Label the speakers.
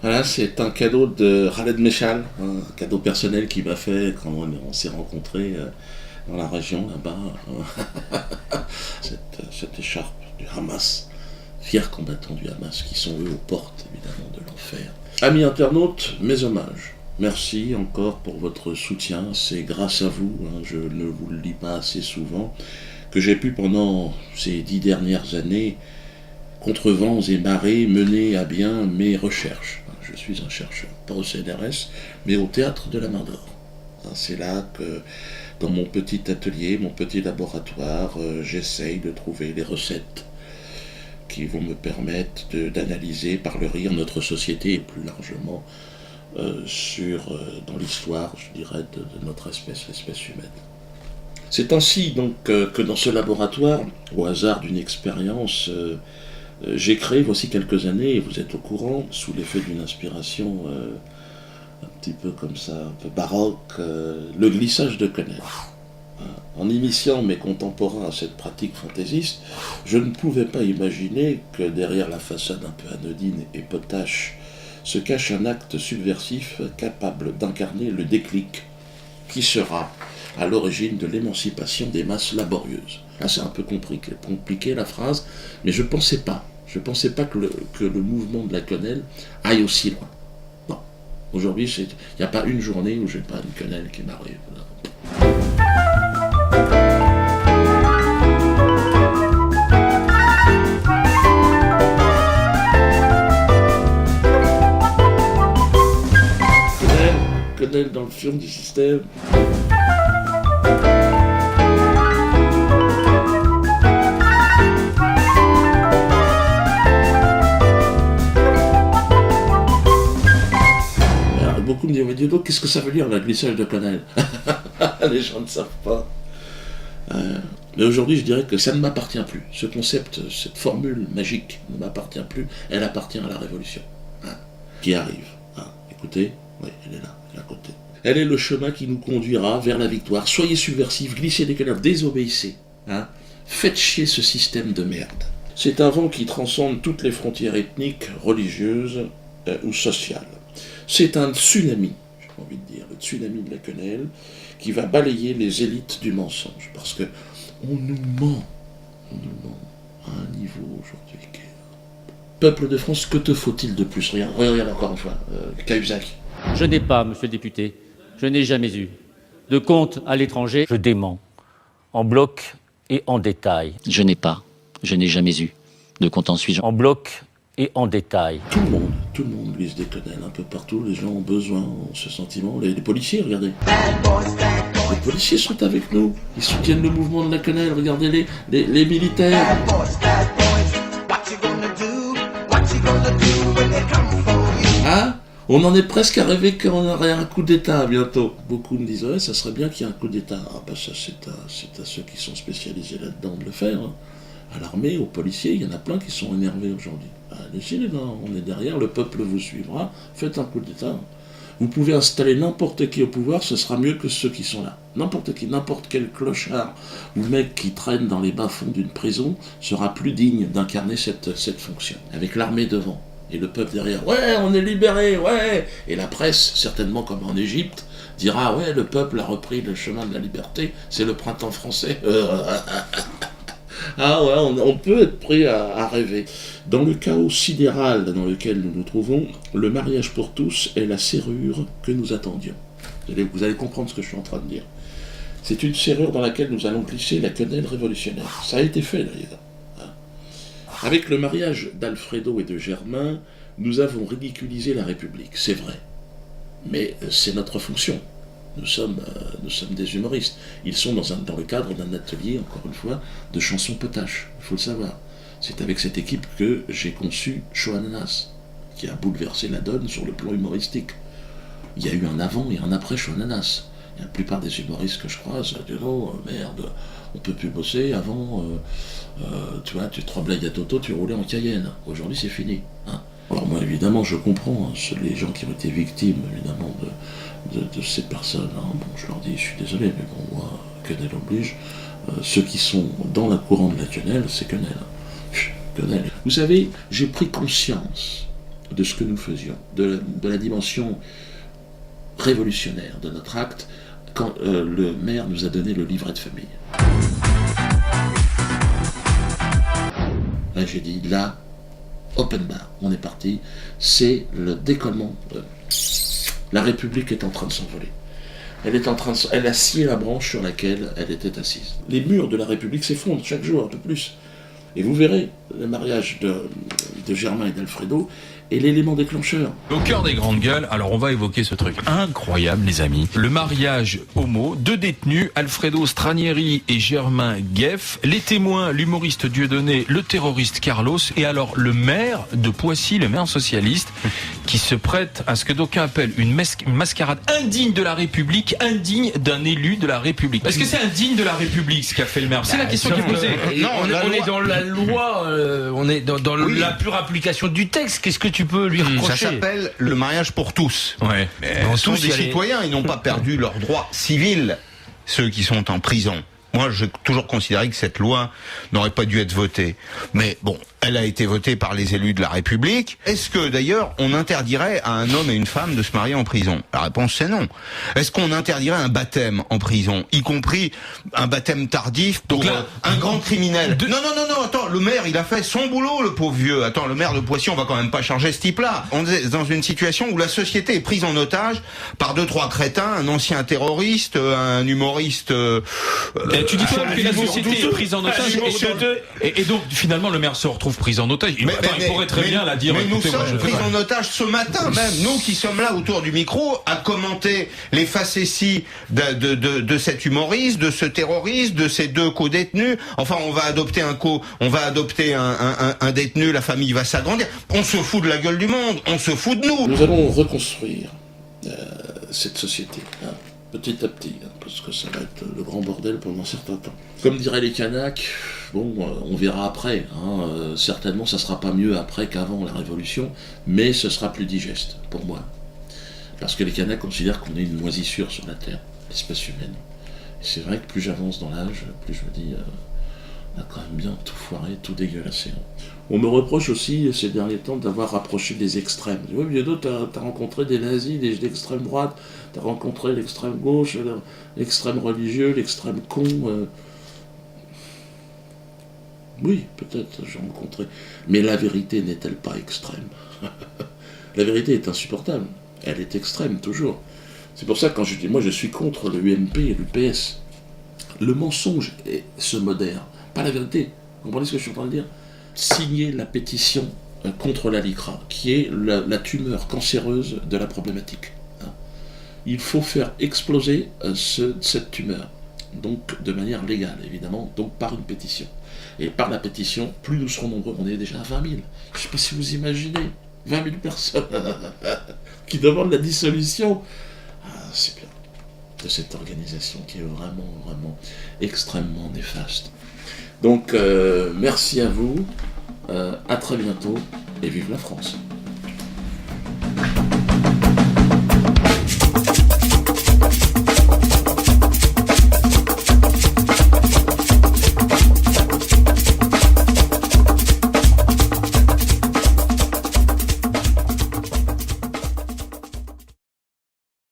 Speaker 1: Voilà, c'est un cadeau de Khaled Meshal, un cadeau personnel qu'il m'a fait quand on s'est rencontrés dans la région là-bas. Cette écharpe du Hamas, fiers combattants du Hamas qui sont eux aux portes évidemment de l'enfer. Amis internautes, mes hommages. Merci encore pour votre soutien, c'est grâce à vous, je ne vous le dis pas assez souvent, que j'ai pu pendant ces 10 dernières années, contre vents et marées, mener à bien mes recherches. Je suis un chercheur, pas au CNRS, mais au Théâtre de la Main d'Or. C'est là que, dans mon petit atelier, mon petit laboratoire, j'essaye de trouver les recettes qui vont me permettre d'analyser par le rire notre société et plus largement dans l'histoire, je dirais, de notre espèce, l'espèce humaine. C'est ainsi donc que dans ce laboratoire, au hasard d'une expérience, j'ai créé voici quelques années, et vous êtes au courant, sous l'effet d'une inspiration un petit peu comme ça, un peu baroque, le glissage de quenelle. En initiant mes contemporains à cette pratique fantaisiste, je ne pouvais pas imaginer que derrière la façade un peu anodine et potache se cache un acte subversif capable d'incarner le déclic qui sera à l'origine de l'émancipation des masses laborieuses. Là, c'est un peu compliqué la phrase, mais je ne pensais pas que le mouvement de la quenelle aille aussi loin. Non. Aujourd'hui, il n'y a pas une journée où je n'ai pas une quenelle qui m'arrive. Quenelle dans le fion du système. Beaucoup me disent, mais dis donc, qu'est-ce que ça veut dire, la glissage de quenelle? Les gens ne savent pas. Mais aujourd'hui, je dirais que ça ne m'appartient plus. Ce concept, cette formule magique ne m'appartient plus. Elle appartient à la Révolution, qui arrive. Écoutez, oui, elle est là, elle est à côté. Elle est le chemin qui nous conduira vers la victoire. Soyez subversifs, glissez des quenelles, désobéissez. Faites chier ce système de merde. C'est un vent qui transcende toutes les frontières ethniques, religieuses ou sociales. C'est un tsunami, j'ai envie de dire, le tsunami de la quenelle, qui va balayer les élites du mensonge. Parce que on nous ment à un niveau aujourd'hui. Peuple de France, que te faut-il de plus? Regarde encore une fois, Cahuzac.
Speaker 2: Je n'ai pas, monsieur le député, je n'ai jamais eu de compte à l'étranger.
Speaker 3: Je dément, en bloc et en détail.
Speaker 4: Je n'ai jamais eu de compte en Suisse.
Speaker 3: En bloc et en détail.
Speaker 1: Tout le monde glisse des quenelles un peu partout, les gens ont besoin, ont ce sentiment. Les policiers, regardez. Les policiers sont avec nous, ils soutiennent le mouvement de la quenelle, regardez les militaires. On en est presque à rêver qu'on aurait un coup d'État bientôt. Beaucoup me disent, ouais, ça serait bien qu'il y ait un coup d'État. Ça c'est à ceux qui sont spécialisés là-dedans de le faire. À l'armée, aux policiers, il y en a plein qui sont énervés aujourd'hui. Allez-y les gars, on est derrière, le peuple vous suivra, faites un coup d'État. Vous pouvez installer n'importe qui au pouvoir, ce sera mieux que ceux qui sont là. N'importe qui, n'importe quel clochard ou mec qui traîne dans les bas-fonds d'une prison sera plus digne d'incarner cette fonction. Avec l'armée devant et le peuple derrière. Ouais, on est libéré, ouais. Et la presse, certainement comme en Égypte, dira ouais, le peuple a repris le chemin de la liberté, c'est le printemps français. On peut être prêt à rêver. Dans le chaos sidéral dans lequel nous nous trouvons, le mariage pour tous est la serrure que nous attendions. Vous allez comprendre ce que je suis en train de dire. C'est une serrure dans laquelle nous allons glisser la quenelle révolutionnaire. Ça a été fait d'ailleurs. Avec le mariage d'Alfredo et de Germain, nous avons ridiculisé la République, c'est vrai. Mais c'est notre fonction. Nous sommes des humoristes. Ils sont dans le cadre d'un atelier, encore une fois, de chansons potaches. Il faut le savoir. C'est avec cette équipe que j'ai conçu Choananas, qui a bouleversé la donne sur le plan humoristique. Il y a eu un avant et un après Choananas. La plupart des humoristes que je croise disent « Oh merde, on peut plus bosser. Avant, tu vois, tu te tremblais à Toto, tu roulais en Cayenne. Aujourd'hui, c'est fini. » Alors moi, évidemment, je comprends les gens qui ont été victimes, évidemment, de ces personnes. Bon, je leur dis, je suis désolé, mais bon, moi, quenelle oblige. Ceux qui sont dans la courant de la quenelle, c'est quenelle. Quenelle. Vous savez, j'ai pris conscience de ce que nous faisions, de la dimension révolutionnaire de notre acte, quand le maire nous a donné le livret de famille. Là, j'ai dit, là, open bar, on est parti, c'est le décollement. La République est en train de s'envoler. Elle a scié la branche sur laquelle elle était assise. Les murs de la République s'effondrent chaque jour, un peu plus. Et vous verrez, le mariage de Germain et d'Alfredo est l'élément déclencheur.
Speaker 5: Au cœur des grandes gueules, alors on va évoquer ce truc incroyable, les amis. Le mariage homo, 2 détenus, Alfredo Stranieri et Germain Gueff, les témoins, l'humoriste Dieudonné, le terroriste Carlos, et alors le maire de Poissy, le maire socialiste, qui se prête à ce que d'aucuns appellent une mascarade indigne de la République, indigne d'un élu de la République. Est-ce que c'est indigne de la République ce qu'a fait le maire? C'est la question qui est posée.
Speaker 6: Non, on est dans la loi, on est dans la pure application du texte. Qu'est-ce que tu peux lui reprocher?
Speaker 7: Ça s'appelle le mariage pour tous.
Speaker 5: Ouais.
Speaker 7: Ils sont des citoyens, ils n'ont pas perdu leurs droits civils, ceux qui sont en prison. Moi, j'ai toujours considéré que cette loi n'aurait pas dû être votée. Mais bon, elle a été votée par les élus de la République. Est-ce que, d'ailleurs, on interdirait à un homme et une femme de se marier en prison? La réponse, c'est non. Est-ce qu'on interdirait un baptême en prison, y compris un baptême tardif pour un grand criminel? Non, attends, le maire, il a fait son boulot, le pauvre vieux. Attends, le maire de Poissy, on va quand même pas charger ce type-là. On est dans une situation où la société est prise en otage par 2-3 crétins, un ancien terroriste, un humoriste...
Speaker 5: tu dis quoi que la société est prise en otage et donc finalement le maire se retrouve pris en otage. Il pourrait très bien la dire.
Speaker 7: Mais nous sommes pris en otage ce matin même. Nous qui sommes là autour du micro à commenter les facéties de cet humoriste, de ce terroriste, de ces 2 co-détenus. Enfin, on va adopter un détenu, la famille va s'agrandir. On se fout de la gueule du monde. On se fout de nous.
Speaker 1: Nous allons reconstruire cette société. Petit à petit, parce que ça va être le grand bordel pendant un certain temps. Comme diraient les Kanaks, bon, on verra après. Certainement, ça sera pas mieux après qu'avant la Révolution, mais ce sera plus digeste, pour moi. Parce que les Kanaks considèrent qu'on est une moisissure sur la Terre, l'espèce humaine. Et c'est vrai que plus j'avance dans l'âge, plus je me dis, on a quand même bien tout foiré, tout dégueulassé. On me reproche aussi, ces derniers temps, d'avoir rapproché des extrêmes. Tu vois, Bientôt, t'as rencontré des nazis, l'extrême droite, t'as rencontré l'extrême gauche, l'extrême religieux, l'extrême con. Oui, peut-être, j'ai rencontré. Mais la vérité n'est-elle pas extrême? La vérité est insupportable. Elle est extrême, toujours. C'est pour ça que quand je dis, moi je suis contre le UMP et l'UPS. Le mensonge se modère, pas la vérité. Vous comprenez ce que je suis en train de dire? Signer la pétition contre la LICRA, qui est la tumeur cancéreuse de la problématique. Il faut faire exploser cette tumeur, donc de manière légale, évidemment, donc par une pétition. Et par la pétition, plus nous serons nombreux, on est déjà à 20 000. Je ne sais pas si vous imaginez, 20 000 personnes qui demandent la dissolution. C'est bien, de cette organisation qui est vraiment, vraiment extrêmement néfaste. Donc, merci à vous, à très bientôt, et vive la France.